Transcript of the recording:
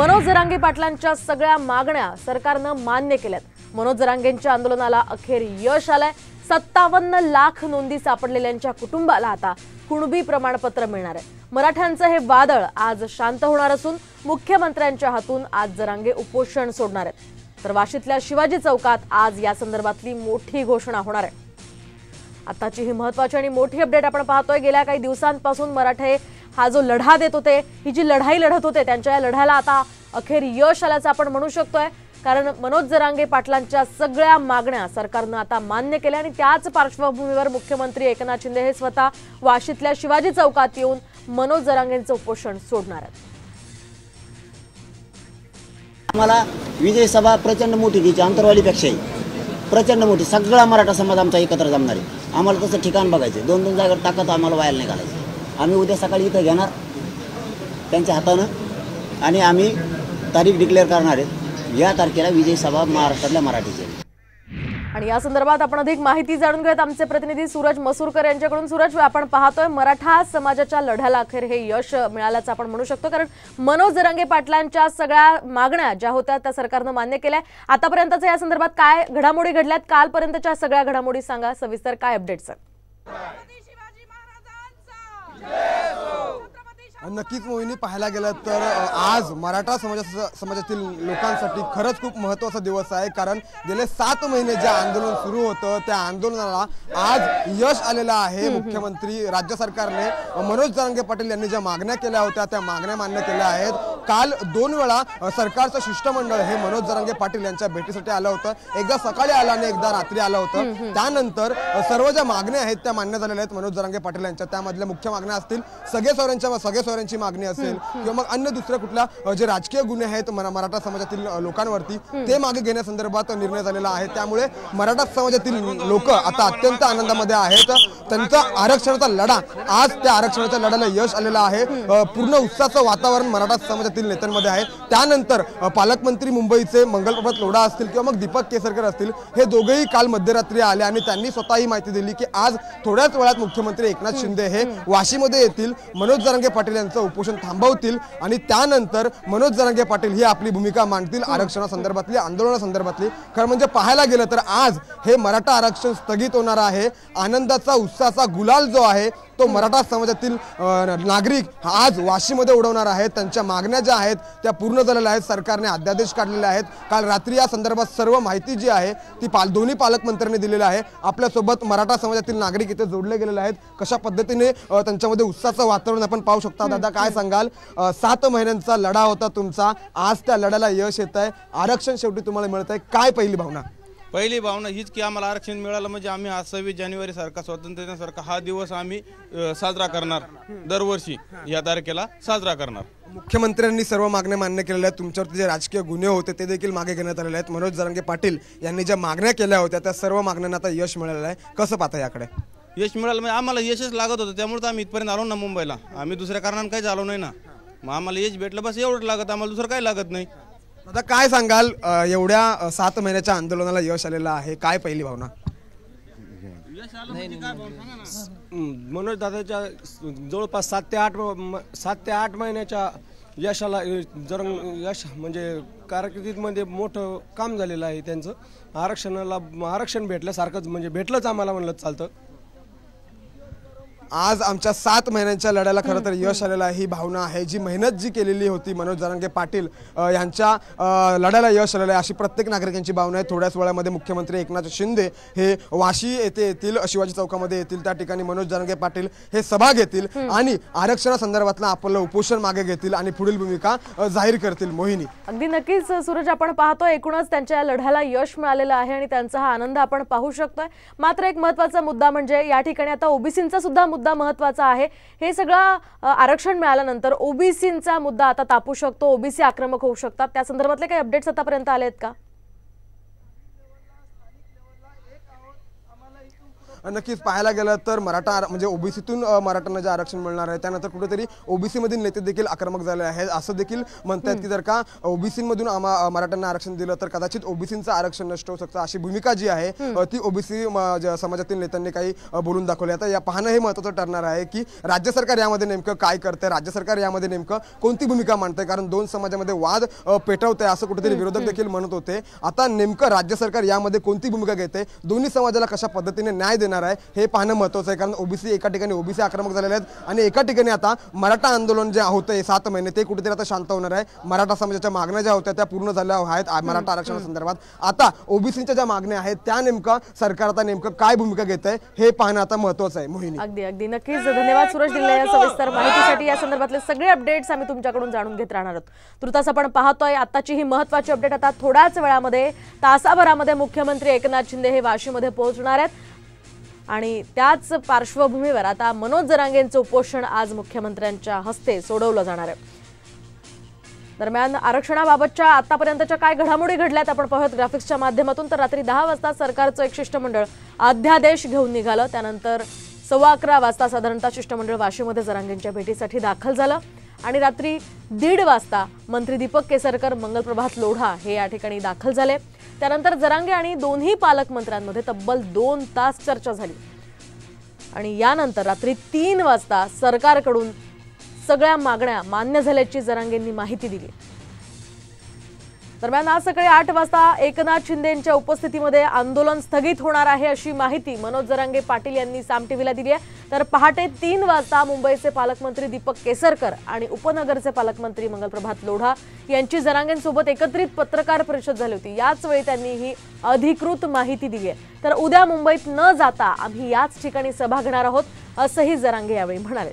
मनोज जरांगे पाटलांच्या सगळ्या मागण्या सरकारनं मान्य केल्यात। मनोज जरांगेंच्या आंदोलनाला अखेर यश आलंय। 57 लाख नोंदी सापडलेल्यांच्या कुटुंबाला आता कुणबी प्रमाणपत्र मिळणार आहे। मराठ्यांचं हे वादळ आज शांत होणार असून मुख्यमंत्र्यांच्या हातून आज जरांगे उपोषण सोडणार आहेत। तर वाशीतल्या शिवाजी चौकात आज या संदर्भातली मोठी घोषणा होणार आहे। आताची ही महत्त्वाची आणि मोठी अपडेट आपण पाहतोय। गेल्या काही दिवसांपासून मराठे हा जो लढा देत होते, ही जी लढाई लढत होते, त्यांच्या या लढ्याला आता अखेर यश आल्याचं आपण म्हणू शकतोय। कारण मनोज जरांगे पाटलांच्या सगळ्या मागण्या सरकारनं आता मान्य केल्या आणि त्याच पार्श्वभूमीवर मुख्यमंत्री एकनाथ शिंदे हे स्वतः वाशीतल्या शिवाजी चौकात येऊन मनोज जरांगेंचं उपोषण सोडणार आहेत। आम्हाला विजय सभा प्रचंड मोठी घ्यायची, आंतरवालीपेक्षाही प्रचंड मोठी। सगळा मराठा समाज आमचा एकत्र जमणार आहे। आम्हाला तसं ठिकाण बघायचं, 2-2 जागेवर टाकत आम्हाला व्हायला नाही घालायचं। आम्ही उद्या सकाळी इथं घेणार त्यांच्या हातानं आणि आम्ही तारीख डिक्लेअर करणार आहे। या तारखेला विजय सभा महाराष्ट्रातल्या मराठीची। आणि या संदर्भात आपण अधिक माहिती जाणून घेत आमचे प्रतिनिधी सूरज मसूरकर यांच्याकडून। सूरज, आपण पाहतोय मराठा समाजाच्या लढ्याला अखेर हे यश मिळाल्याचं आपण म्हणू शकतो, कारण मनोज जरांगे पाटलांच्या सगळ्या मागण्या ज्या होत्या त्या सरकारनं मान्य केल्या। आतापर्यंतच्या या संदर्भात काय घडामोडी घडल्यात, कालपर्यंतच्या सगळ्या घडामोडी सांगा सविस्तर, काय अपडेट्स आहेत? नक्कीच मोहिनी, पाहायला गेलं तर आज मराठा समाजातील लोकांसाठी खरंच खूप महत्त्वाचा दिवस आहे। कारण गेले 7 महिने जे आंदोलन सुरू होतं त्या आंदोलनाला आज यश आलेलं आहे। मुख्यमंत्री राज्य सरकारने मनोज जरांगे पाटील यांनी ज्या मागण्या केल्या होत्या त्या मागण्या मान्य केल्या आहेत। काल 2 वेळा सरकारचं शिष्टमंडळ हे मनोज जरांगे पाटील यांच्या भेटीसाठी आलं होतं। एकदा सकाळी आलं आणि एकदा रात्री आलं होतं। त्यानंतर सर्व ज्या मागण्या आहेत त्या मान्य झालेल्या आहेत मनोज जरांगे पाटील यांच्या। त्यामधल्या मुख्य मागण्या असतील सगळ्यांची मागणी असेल किंवा मग अन्य दुसऱ्या कुठल्या जे राजकीय गुन्हे आहेत मराठा समाजातील लोकांवरती ते मागे घेण्यासंदर्भात निर्णय झालेला आहे। त्यामुळे मराठा समाजातील लोक आता अत्यंत आनंदामध्ये आहेत। त्यांचा आरक्षणाचा लढा, आज त्या आरक्षणाच्या लढ्याला यश आलेलं आहे। पूर्ण उत्साहाचं वातावरण मराठा समाजातील नेत्यांमध्ये आहे। त्यानंतर पालकमंत्री मुंबईचे मंगलप्रभात लोढा असतील किंवा मग दीपक केसरकर असतील, हे दोघेही काल मध्यरात्री आले आणि त्यांनी स्वतः ही माहिती दिली की आज थोड्याच वेळात मुख्यमंत्री एकनाथ शिंदे हे वाशीमध्ये येतील, मनोज जरांगे पाटील यांचं उपोषण थांबवतील आणि त्यानंतर मनोज जरांगे पाटील ही आपली भूमिका मांडतील आरक्षणासंदर्भातली, आंदोलनासंदर्भातली। खरं म्हणजे पाहायला गेलं तर आज हे मराठा आरक्षण स्थगित होणार आहे। आनंदाचा, उत्साहाचा गुलाल जो आहे तो मराठा समाजातील नागरिक आज वाशीमध्ये उडवणार आहेत। त्यांच्या मागण्या ज्या आहेत त्या पूर्ण झालेल्या आहेत। सरकारने अध्यादेश काढलेले आहेत। काल रात्री या संदर्भात सर्व माहिती जी आहे ती दोन्ही पालकमंत्र्यांनी दिलेली आहे। आपल्यासोबत मराठा समाजातील नागरिक इथे जोडले गेलेले आहेत। कशा पद्धतीने त्यांच्यामध्ये उत्साहाचं वातावरण आपण पाहू शकता। दादा, काय सांगाल? 7 महिन्यांचा लढा होता तुमचा, आज त्या लढ्याला यश येत आहे, आरक्षण शेवटी तुम्हाला मिळत आहे, काय पहिली भावना? पहिली भावना हीच की आम्हाला आरक्षण मिळालं म्हणजे आम्ही आज 26 जानेवारी सारखा स्वातंत्र्य दिनासारखा हा दिवस आम्ही साजरा करणार, दरवर्षी या तारखेला साजरा करणार। मुख्यमंत्र्यांनी सर्व मागण्या मान्य केलेल्या आहेत। तुमच्यावरती जे राजकीय गुन्हे होते ते देखील मागे घेण्यात आलेले आहेत। मनोज जरांगे पाटील यांनी ज्या मागण्या केल्या होत्या त्या सर्व मागण्यांना आता यश मिळालेलं आहे, कसं पाहता याकडे? यश मिळालं म्हणजे आम्हाला यशच लागत होतं, त्यामुळे आम्ही इथपर्यंत आलो ना मुंबईला। आम्ही दुसऱ्या कारणानं काही झालो नाही ना, मग आम्हाला यश भेटलं बस, एवढंच लागत, आम्हाला दुसरं काही लागत नाही। आता काय सांगाल, एवढ्या 7 महिन्याच्या आंदोलनाला यश आलेलं आहे, काय पहिली भावना? मनोज दादाच्या जवळपास 7 ते 8 महिन्याच्या यशाला यश म्हणजे कारकिर्दीमध्ये मोठं काम झालेलं आहे त्यांचं। आरक्षण भेटल्यासारखंच, म्हणजे भेटलंच आम्हाला म्हणलं चालतं। आज आमच्या 7 महिन्यांच्या लढ्याला खरं तर यश आलेलं आहे, ही भावना आहे। जी मेहनत जी केलेली होती मनोज जरांगे पाटील यांच्या लढ्याला यश आलेलं आहे, अशी प्रत्येक नागरिकांची भावना आहे। थोड्याच वेळामध्ये मुख्यमंत्री एकनाथ शिंदे हे वाशी येथे येतील, शिवाजी चौकामध्ये येतील। त्या ठिकाणी मनोज जरांगे पाटील हे सभा घेतील आणि आरक्षणासंदर्भातलं आपलं उपोषण मागे घेतील आणि पुढील भूमिका जाहीर करतील। मोहिनी, अगदी नक्कीच सूरज, आपण पाहतो एकूणच त्यांच्या लढ्याला यश मिळालेलं आहे आणि त्यांचा हा आनंद आपण पाहू शकतोय। मात्र एक महत्त्वाचा मुद्दा म्हणजे या ठिकाणी आता ओबीसींचा सुद्धा मुद्दा महत्त्वाचा आहे। हे सगळं आरक्षण मिळाल्यानंतर ओबीसींचा मुद्दा आता तापू शकतो, ओबीसी आक्रमक होऊ शकतात। त्या संदर्भातले काही अपडेट्स आतापर्यंत आले आहेत का? नक्कीच पाहायला गेलं तर मराठा म्हणजे ओबीसीतून मराठ्यांना जे आरक्षण मिळणार आहे त्यानंतर कुठेतरी ओबीसी मधील नेते देखील आक्रमक झाले आहेत असं देखील म्हणतात की जर का ओबीसी मधून मराठ्यांना आरक्षण दिलं तर कदाचित ओबीसीचं आरक्षण नष्ट होऊ शकतं अशी भूमिका जी आहे ती ओबीसी समाजातील नेत्यांनी काही बोलून दाखवली. आता या पाहणं हे महत्त्वाचं ठरणार आहे की राज्य सरकार यामध्ये नेमकं काय करतंय, राज्य सरकार यामध्ये नेमकं कोणती भूमिका मांडतंय, कारण दोन समाजामध्ये वाद पेटवतंय असं कुठेतरी विरोधक देखील म्हणत होते. आता नेमकं राज्य सरकार यामध्ये कोणती भूमिका घेते, दोन्ही समाजाला कशा पद्धतीने न्याय देणार आहे हे पाहणं महत्त्वाचं आहे. कारण ओबीसी एका ठिकाणी ओबीसी आक्रमक झालेले आहेत आणि एका ठिकाणी आता मराठा आंदोलन जे होतंय 7 महिने ते कुठेतरी आता शांत होणार आहे. मराठा समाजाच्या मागण्या ज्या होत्या त्या पूर्ण झाल्या आहेत मराठा आरक्षणासंदर्भात. आता ओबीसीच्या ज्या मागण्या आहेत त्या नेमका सरकार आता नेमकं काय भूमिका घेत आहे हे पाहणं आता महत्त्वाचं आहे. मोहिनी, अगदी अगदी नक्कीच धन्यवाद सूरज दिलेल्या या सविस्तर माहितीसाठी. या संदर्भातले सगळे अपडेट्स आम्ही तुमच्याकडून जाणून घेत राहणार आहोत. तुर्तास आपण पाहतोय आताची ही महत्त्वाची अपडेट. आता थोड्याच वेळामध्ये तासाभरामध्ये मुख्यमंत्री एकनाथ शिंदे हे वाशीमध्ये पोहोचणार आहेत आणि त्याच पार्श्वभूमीवर आता मनोज जरांगेंचं उपोषण आज मुख्यमंत्र्यांच्या हस्ते सोडवलं जाणार आहे. दरम्यान आरक्षणाबाबतच्या आतापर्यंतच्या काय घडामोडी घडल्यात आपण पाहत ग्राफिक्सच्या माध्यमातून. तर रात्री 10 वाजता सरकारचं एक शिष्टमंडळ अध्यादेश घेऊन निघालं. त्यानंतर 11:15 वाजता साधारणतः शिष्टमंडळ वाशीमध्ये जरांगेंच्या भेटीसाठी दाखल झालं आणि रात्री 1:30 वाजता मंत्री दीपक केसरकर, मंगलप्रभात लोढा हे या ठिकाणी दाखल झाले. त्यानंतर जरांगे आणि दोन्ही पालकमंत्र्यांमध्ये तब्बल 2 तास चर्चा झाली आणि यानंतर रात्री 3 वाजता सरकारकडून सगळ्या मागण्या मान्य झाल्याची जरांगेंनी माहिती दिली. दरम्यान आज सकाळी 8 वाजता एकनाथ शिंदेंच्या उपस्थितीमध्ये आंदोलन स्थगित होणार आहे अशी माहिती मनोज जरांगे पाटील यांनी साम टीव्हीला दिली आहे. तर पहाटे 3 वाजता मुंबईचे पालकमंत्री दीपक केसरकर आणि उपनगरचे पालकमंत्री मंगलप्रभात लोढा यांची जरांगेंसोबत एकत्रित पत्रकार परिषद झाली होती. याच वेळी त्यांनी ही अधिकृत माहिती दिली आहे. तर उद्या मुंबईत न जाता आम्ही याच ठिकाणी सभा घेणार आहोत असंही जरांगे यावेळी म्हणाले.